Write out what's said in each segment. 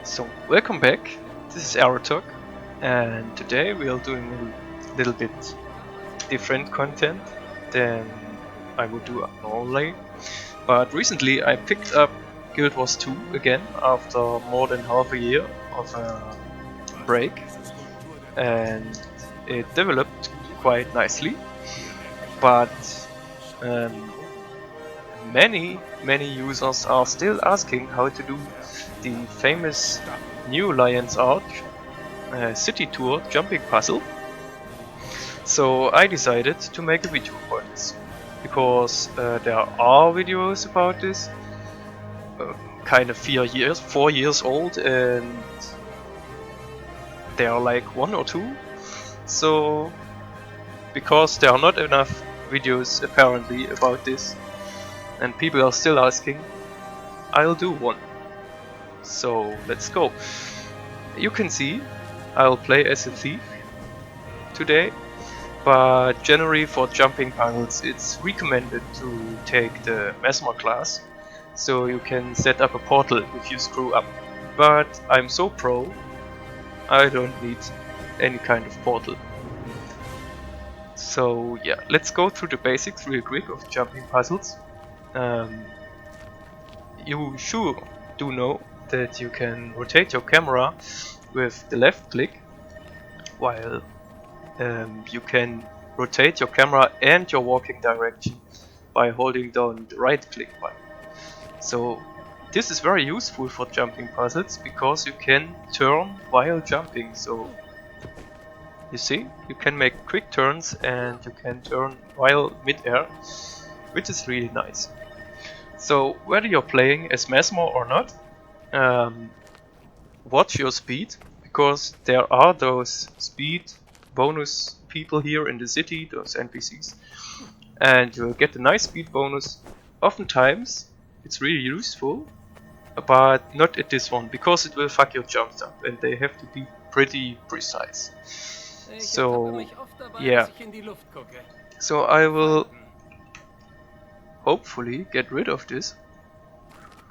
So, welcome back. This is Arathok, and today we are doing a little bit different content than I would do normally. But recently I picked up Guild Wars 2 again after more than half a year of a break, and it developed quite nicely. But um, many users are still asking how to do the famous new Lion's Arch city tour jumping puzzle. So I decided to make a video about this, because there are videos about this, kind of 4 years old, and they are like 1 or 2. So because there are not enough videos apparently about this, and people are still asking, I'll do one. So let's go. You can see I'll play as a thief today, but generally for jumping puzzles it's recommended to take the Mesmer class, so you can set up a portal if you screw up. But I'm so pro, I don't need any kind of portal. So yeah, let's go through the basics real quick of jumping puzzles. You sure do know that you can rotate your camera with the left click, while you can rotate your camera and your walking direction by holding down the right click button. So this is very useful for jumping puzzles, because you can turn while jumping. So you see, you can make quick turns and you can turn while mid-air, which is really nice. So whether you're playing as Mesmer or not, watch your speed, because there are those speed bonus people here in the city, those NPCs, and you'll get a nice speed bonus. Oftentimes it's really useful, but not at this one, because it will fuck your jumps up and they have to be pretty precise. So yeah, so I will hopefully get rid of this,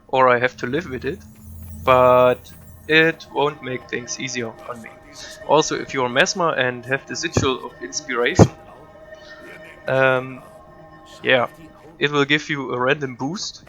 or I have to live with it, but it won't make things easier on me. Also, if you're Mesmer and have the sigil of inspiration, yeah, it will give you a random boost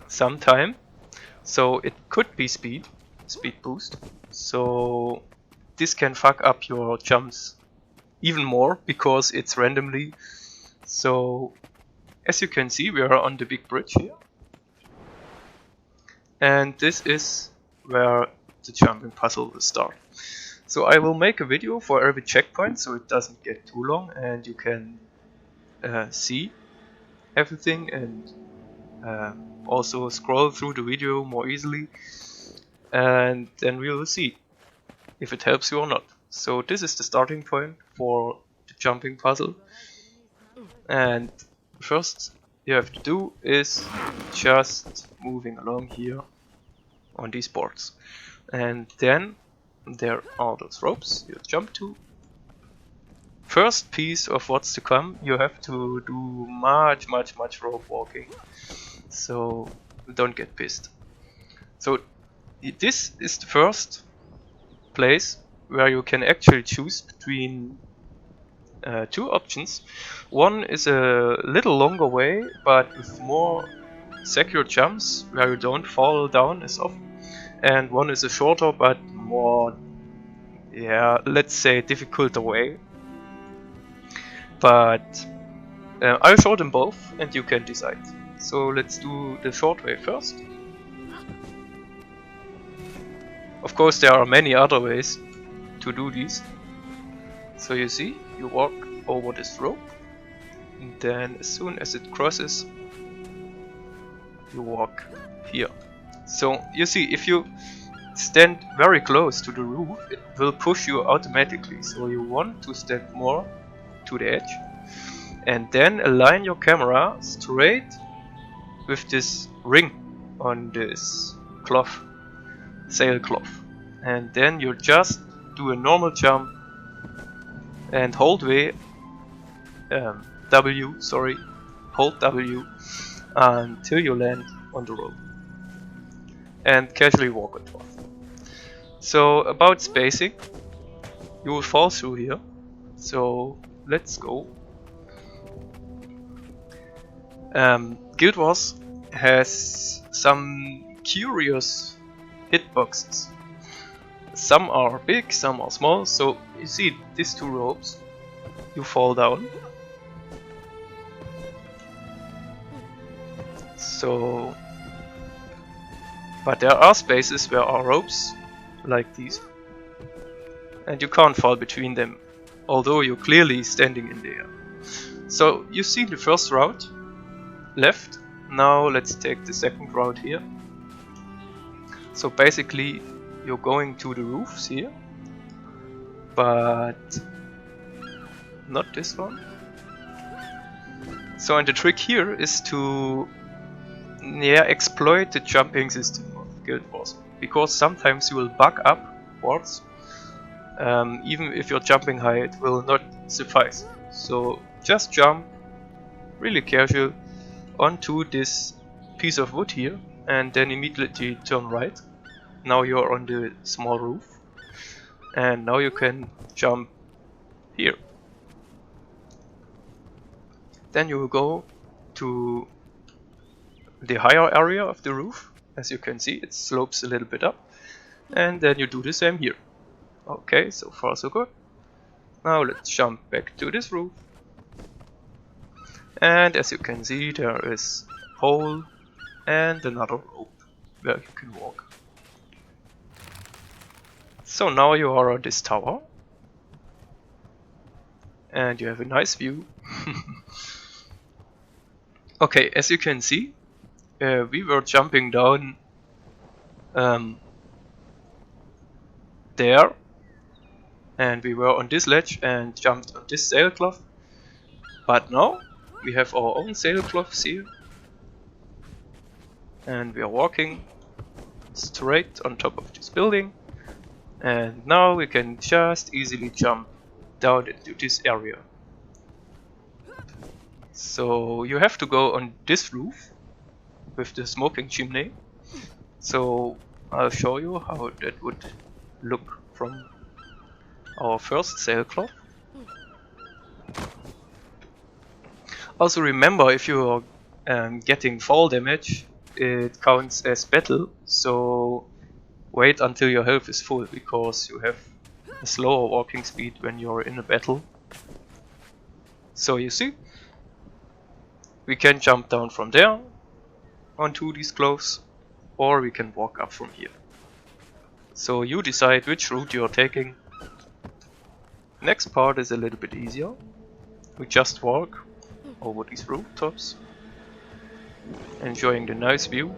sometime. So it could be speed boost. So this can fuck up your jumps even more, because it's randomly. So as you can see, we are on the big bridge here, and this is where the jumping puzzle will start. So I will make a video for every checkpoint, so it doesn't get too long and you can see everything, and also scroll through the video more easily, and then we will see if it helps you or not. So this is the starting point for the jumping puzzle, and first you have to do is just moving along here on these boards, and then there are those ropes you jump to. First piece of what's to come, you have to do much rope walking, so don't get pissed. So this is the first place where you can actually choose between two options. One is a little longer way, but with more secure jumps where you don't fall down as often, and one is a shorter but more, yeah, let's say difficult way. But I'll show them both and you can decide. So let's do the short way first. Of course there are many other ways to do these. So you see, you walk over this rope, and then as soon as it crosses, you walk here. So you see, if you stand very close to the roof, it will push you automatically. So you want to stand more to the edge, and then align your camera straight with this ring on this cloth, sailcloth, and then you just do a normal jump and hold hold W until you land on the rope, and casually walk on top. So about spacing, you will fall through here. So let's go. Guild Wars has some curious hitboxes. Some are big, some are small. So you see these two ropes, you fall down. So, but there are spaces where are ropes like these, and you can't fall between them, although you're clearly standing in the air. So you see the first route left. Now let's take the second route here. So basically you're going to the roofs here, but not this one. So and the trick here is to exploit the jumping system of Guild Wars, because sometimes you will bug upwards. Even if you're jumping high, it will not suffice. So just jump really casual onto this piece of wood here, and then immediately turn right. Now you're on the small roof, and now you can jump here. Then you will go to the higher area of the roof. As you can see, it slopes a little bit up, and then you do the same here. Okay, so far so good. Now let's jump back to this roof, and as you can see, there is a pole and another rope where you can walk. So now you are on this tower, and you have a nice view. Okay, as you can see, we were jumping down there, and we were on this ledge and jumped on this sailcloth. But now we have our own sailcloths here, and we are walking straight on top of this building, and now we can just easily jump down into this area. So you have to go on this roof with the smoking chimney. So I'll show you how that would look from our first sailcloth. Also remember, if you are getting fall damage, it counts as battle, so wait until your health is full, because you have a slower walking speed when you're in a battle. So you see, we can jump down from there onto these clothes, or we can walk up from here. So you decide which route you're taking. Next part is a little bit easier. We just walk over these rooftops, enjoying the nice view.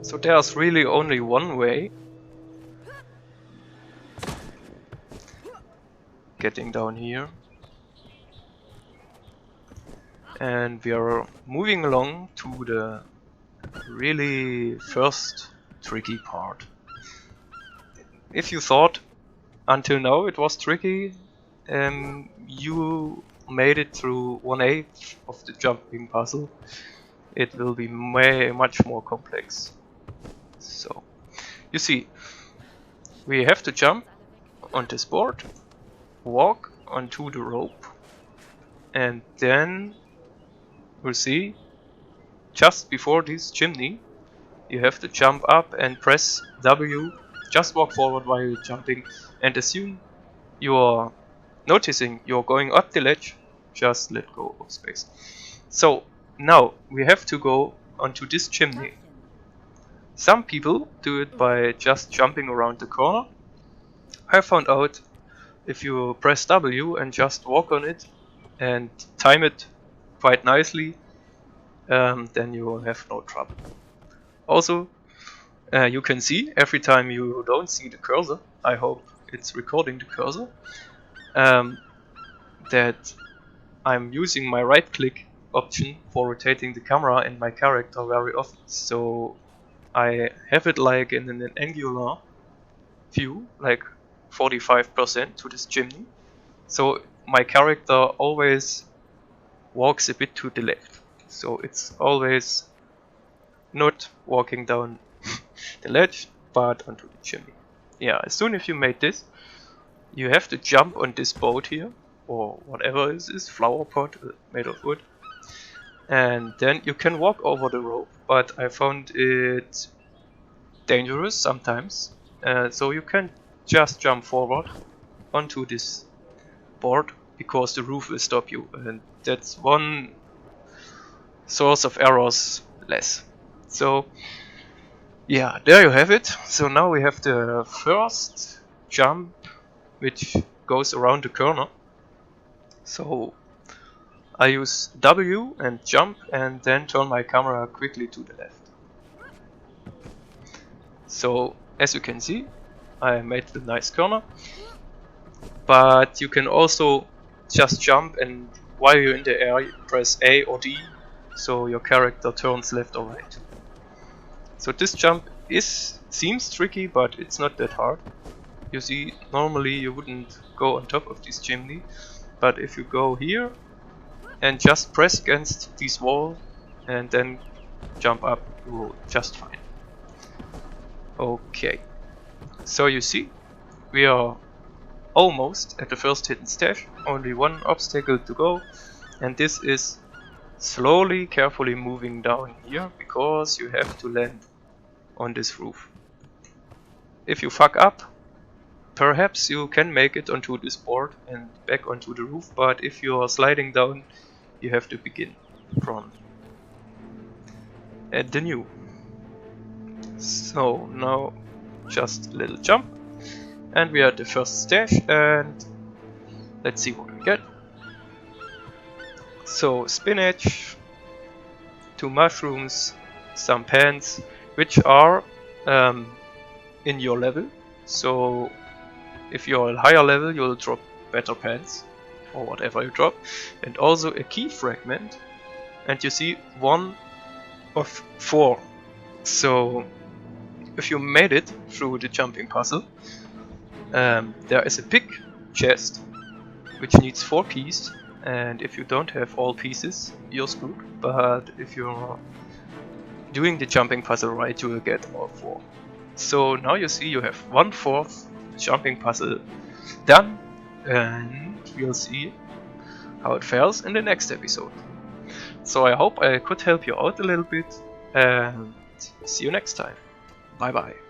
So there's really only one way getting down here, and we are moving along to the really first tricky part. If you thought until now it was tricky, you made it through 1/8 of the jumping puzzle. It will be much more complex. So, you see, we have to jump on this board, walk onto the rope, and then we'll see, just before this chimney, you have to jump up and press W. Just walk forward while you're jumping, and assume you're noticing you're going up the ledge, just let go of space. So now we have to go onto this chimney. Some people do it by just jumping around the corner. I found out if you press W and just walk on it and time it quite nicely, then you will have no trouble. Also, you can see every time you don't see the cursor, I hope it's recording the cursor, that I'm using my right click option for rotating the camera and my character very often. So I have it like in an angular view, like 45% to this chimney. So my character always walks a bit to the left. So it's always not walking down the ledge, but onto the chimney. Yeah, as soon as you made this, you have to jump on this boat here, or whatever it is, flower pot made of wood. And then you can walk over the rope, but I found it dangerous sometimes. So you can just jump forward onto this board, because the roof will stop you, and that's one source of errors less. So yeah, there you have it. So now we have the first jump, which goes around the corner. So I use W and jump, and then turn my camera quickly to the left. So as you can see, I made the nice corner. But you can also just jump, and while you're in the air, you press A or D, so your character turns left or right. So this jump seems tricky, but it's not that hard. You see, normally you wouldn't go on top of this chimney, but if you go here and just press against this wall and then jump up, you will just fine. Okay, so you see, we are almost at the first hidden stash, only one obstacle to go, and this is slowly, carefully moving down here, because you have to land on this roof. If you fuck up, perhaps you can make it onto this board and back onto the roof, but if you are sliding down, you have to begin from at the new. So now just a little jump, and we are at the first stash, and let's see what we get. So spinach, 2 mushrooms, some pants, which are in your level. So if you're a higher level, you'll drop better pants, or whatever you drop, and also a key fragment, and you see 1 of 4. So if you made it through the jumping puzzle, there is a big chest which needs 4 keys, and if you don't have all pieces, you're screwed. But if you're doing the jumping puzzle right, you will get all 4. So now you see you have 1/4 jumping puzzle done, and we'll see how it fares in the next episode. So I hope I could help you out a little bit, and see you next time. Bye bye.